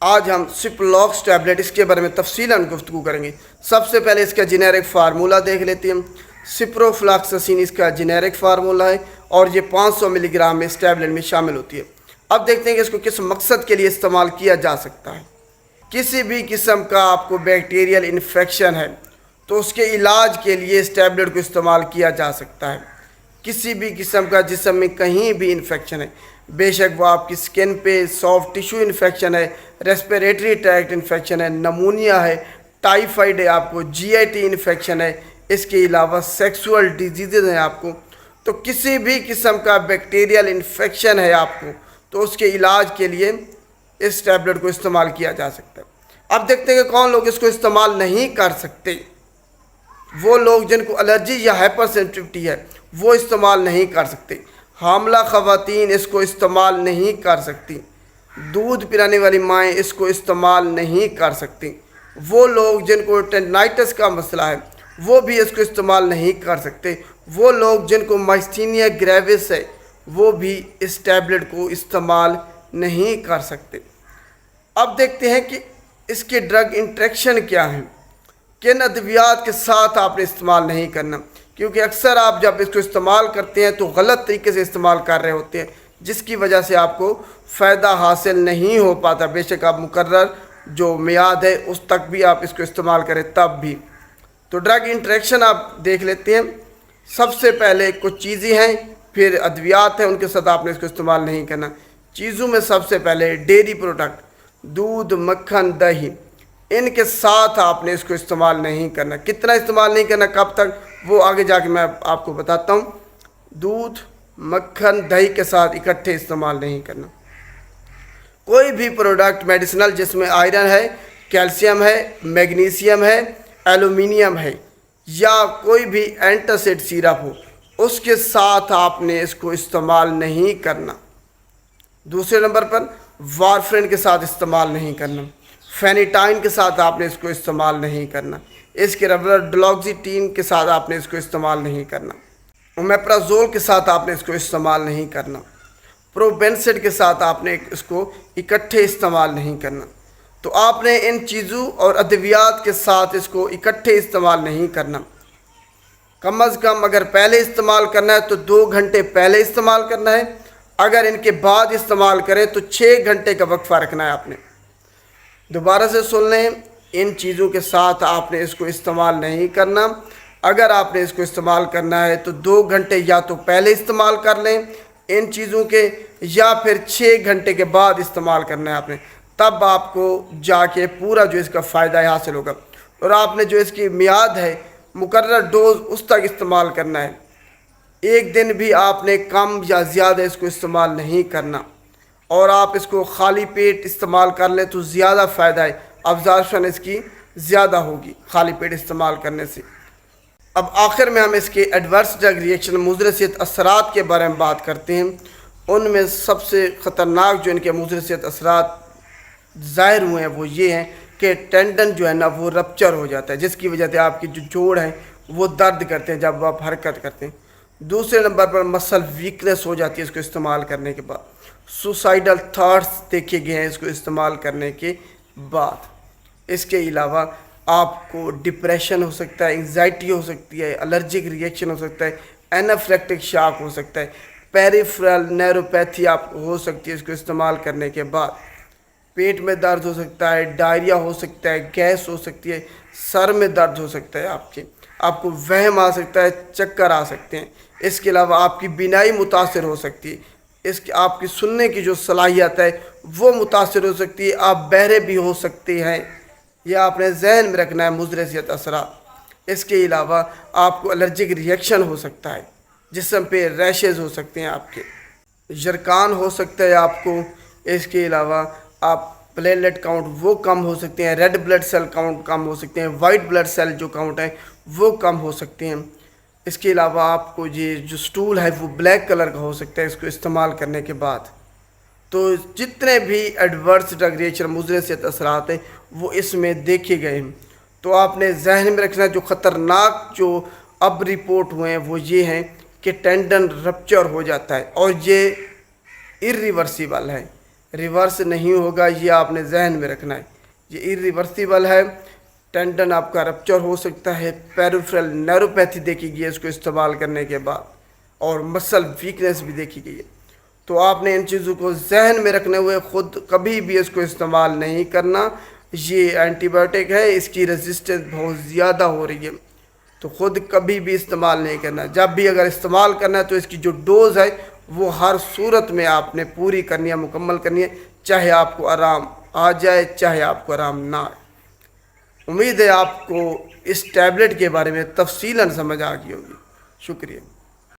آج ہم سپلوکس ٹیبلٹ اس کے بارے میں تفصیلاً گفتگو کریں گے۔ سب سے پہلے اس کا جنیرک فارمولہ دیکھ لیتے ہیں۔ سپروفلاکسسین اس کا جنیرک فارمولہ ہے اور یہ 500 ملی گرام میں اس ٹیبلٹ میں شامل ہوتی ہے۔ اب دیکھتے ہیں کہ اس کو کس مقصد کے لیے استعمال کیا جا سکتا ہے۔ کسی بھی قسم کا آپ کو بیکٹیریل انفیکشن ہے تو اس کے علاج کے لیے اس ٹیبلٹ کو استعمال کیا جا سکتا ہے۔ کسی بھی قسم کا جسم میں کہیں بھی انفیکشن ہے، بے شک وہ آپ کی سکن پہ سافٹ ٹیشو انفیکشن ہے، ریسپیریٹری ٹریکٹ انفیکشن ہے، نمونیا ہے، ٹائیفائڈ ہے، آپ کو GIT انفیکشن ہے، اس کے علاوہ سیکسول ڈیزیزز ہیں آپ کو، تو کسی بھی قسم کا بیکٹیریل انفیکشن ہے آپ کو تو اس کے علاج کے لیے اس ٹیبلٹ کو استعمال کیا جا سکتا ہے۔ اب دیکھتے ہیں کہ کون لوگ اس کو استعمال نہیں کر سکتے۔ وہ لوگ جن کو الرجی یا ہائپر سینسٹیوٹی ہے وہ استعمال نہیں کر سکتے۔ حاملہ خواتین اس کو استعمال نہیں کر سکتی۔ دودھ پلانے والی مائیں اس کو استعمال نہیں کر سکتی۔ وہ لوگ جن کو ٹینڈائٹس کا مسئلہ ہے وہ بھی اس کو استعمال نہیں کر سکتے۔ وہ لوگ جن کو مائستینیا گریوس ہے وہ بھی اس ٹیبلٹ کو استعمال نہیں کر سکتے۔ اب دیکھتے ہیں کہ اس کے ڈرگ انٹریکشن کیا ہیں، کن ادویات کے ساتھ آپ نے استعمال نہیں کرنا، کیونکہ اکثر آپ جب اس کو استعمال کرتے ہیں تو غلط طریقے سے استعمال کر رہے ہوتے ہیں، جس کی وجہ سے آپ کو فائدہ حاصل نہیں ہو پاتا۔ بے شک آپ مقرر جو میعاد ہے اس تک بھی آپ اس کو استعمال کریں تب بھی۔ تو ڈرگ انٹریکشن آپ دیکھ لیتے ہیں۔ سب سے پہلے کچھ چیزیں ہیں، پھر ادویات ہیں، ان کے ساتھ آپ نے اس کو استعمال نہیں کرنا۔ چیزوں میں سب سے پہلے ڈیری پروڈکٹ، دودھ، مکھن، دہی، ان کے ساتھ آپ نے اس کو استعمال نہیں کرنا۔ کتنا استعمال نہیں کرنا، کب تک، وہ آگے جا کے میں آپ کو بتاتا ہوں۔ دودھ، مکھن، دہی کے ساتھ اکٹھے استعمال نہیں کرنا۔ کوئی بھی پروڈکٹ میڈیسنل جس میں آئرن ہے، کیلشیم ہے، میگنیشیم ہے، ایلومینیم ہے، یا کوئی بھی اینٹاسڈ سیرپ ہو، اس کے ساتھ آپ نے اس کو استعمال نہیں کرنا۔ دوسرے نمبر پر وارفرین کے ساتھ استعمال نہیں کرنا۔ فینیٹائن کے ساتھ آپ نے اس کو استعمال نہیں کرنا۔ اس کے علاوہ ڈلوکسیٹین کے ساتھ آپ نے اس کو استعمال نہیں کرنا۔ اومیپرازول کے ساتھ آپ نے اس کو استعمال نہیں کرنا۔ پروبینسڈ کے ساتھ آپ نے اس کو اکٹھے استعمال نہیں کرنا۔ تو آپ نے ان چیزوں اور ادویات کے ساتھ اس کو اکٹھے استعمال نہیں کرنا۔ کم از کم اگر پہلے استعمال کرنا ہے تو 2 گھنٹے پہلے استعمال کرنا ہے۔ اگر ان کے بعد استعمال کریں تو 6 گھنٹے کا وقفہ رکھنا ہے آپ نے۔ دوبارہ سے سن لیں، ان چیزوں کے ساتھ آپ نے اس کو استعمال نہیں کرنا۔ اگر آپ نے اس کو استعمال کرنا ہے تو 2 گھنٹے یا تو پہلے استعمال کر لیں ان چیزوں کے، یا پھر 6 گھنٹے کے بعد استعمال کرنا ہے آپ نے، تب آپ کو جا کے پورا جو اس کا فائدہ ہے حاصل ہوگا۔ اور آپ نے جو اس کی میعاد ہے، مقرر ڈوز، اس تک استعمال کرنا ہے۔ ایک دن بھی آپ نے کم یا زیادہ اس کو استعمال نہیں کرنا، اور آپ اس کو خالی پیٹ استعمال کر لیں تو زیادہ فائدہ ہے، ابزارپشن اس کی زیادہ ہوگی خالی پیٹ استعمال کرنے سے۔ اب آخر میں ہم اس کے ایڈورس ڈرگ ریئیکشن، مضر صحت اثرات کے بارے میں بات کرتے ہیں۔ ان میں سب سے خطرناک جو ان کے مضر صحت اثرات ظاہر ہوئے ہیں وہ یہ ہیں کہ ٹینڈن جو ہے نا وہ رپچر ہو جاتا ہے، جس کی وجہ سے آپ کی جو جوڑ ہیں وہ درد کرتے ہیں جب آپ حرکت کرتے ہیں۔ دوسرے نمبر پر مسل ویکنس ہو جاتی ہے اس کو استعمال کرنے کے بعد۔ سوسائیڈل تھاٹس دیکھے گئے ہیں اس کو استعمال کرنے کے بعد۔ اس کے علاوہ آپ کو ڈپریشن ہو سکتا ہے، انگزائٹی ہو سکتی ہے، الرجک ریئیکشن ہو سکتا ہے، اینافلیکٹک شاک ہو سکتا ہے، پیریفرل نیوروپیتھی آپ کو ہو سکتی ہے اس کو استعمال کرنے کے بعد۔ پیٹ میں درد ہو سکتا ہے، ڈائریا ہو سکتا ہے، گیس ہو سکتی ہے، سر میں درد ہو سکتا ہے، آپ کو وہم آ سکتا ہے، چکر آ سکتے ہیں۔ اس کے علاوہ آپ کی بینائی متاثر ہو سکتی ہے، آپ کی سننے کی جو صلاحیت ہے وہ متاثر ہو سکتی ہے، آپ بہرے بھی ہو سکتے ہیں۔ یہ آپ نے ذہن میں رکھنا ہے مضر صحت اثرات۔ اس کے علاوہ آپ کو الرجک ریئیکشن ہو سکتا ہے، جسم پہ ریشز ہو سکتے ہیں، آپ کے جرکان ہو سکتا ہے آپ کو۔ اس کے علاوہ آپ پلیٹلیٹ کاؤنٹ وہ کم ہو سکتے ہیں، ریڈ بلڈ سیل کاؤنٹ کم ہو سکتے ہیں، وائٹ بلڈ سیل جو کاؤنٹ ہیں وہ کم ہو سکتے ہیں۔ اس کے علاوہ آپ کو یہ جو سٹول ہے وہ بلیک کلر کا ہو سکتا ہے اس کو استعمال کرنے کے بعد۔ تو جتنے بھی ایڈورس ڈرگ ریئیکشن مضر صحت اثرات ہیں وہ اس میں دیکھے گئے ہیں۔ تو آپ نے ذہن میں رکھنا جو خطرناک جو اب رپورٹ ہوئے ہیں وہ یہ ہیں کہ ٹینڈن رپچر ہو جاتا ہے، اور یہ irreversible ہے، ریورس نہیں ہوگا، یہ آپ نے ذہن میں رکھنا ہے. یہ irreversible ہے. ٹینڈن آپ کا رپچر ہو سکتا ہے. پیریفرل نیوروپیتھی دیکھی گئی ہے اس کو استعمال کرنے کے بعد، اور مسل ویکنیس بھی دیکھی گئی ہے. تو آپ نے ان چیزوں کو ذہن میں رکھنے ہوئے خود کبھی بھی اس کو استعمال نہیں کرنا. یہ اینٹی بایوٹک ہے، اس کی ریزسٹنس بہت زیادہ ہو رہی ہے، تو خود کبھی بھی استعمال نہیں کرنا. جب بھی اگر استعمال کرنا ہے تو اس کی جو ڈوز ہے وہ ہر صورت میں آپ نے پوری کرنی ہے، مکمل کرنی ہے، چاہے آپ کو آرام آ جائے چاہے آپ کو آرام نہ آئے. امید ہے آپ کو اس ٹیبلٹ کے بارے میں تفصیلاً سمجھ آ گئی ہوگی. شکریہ.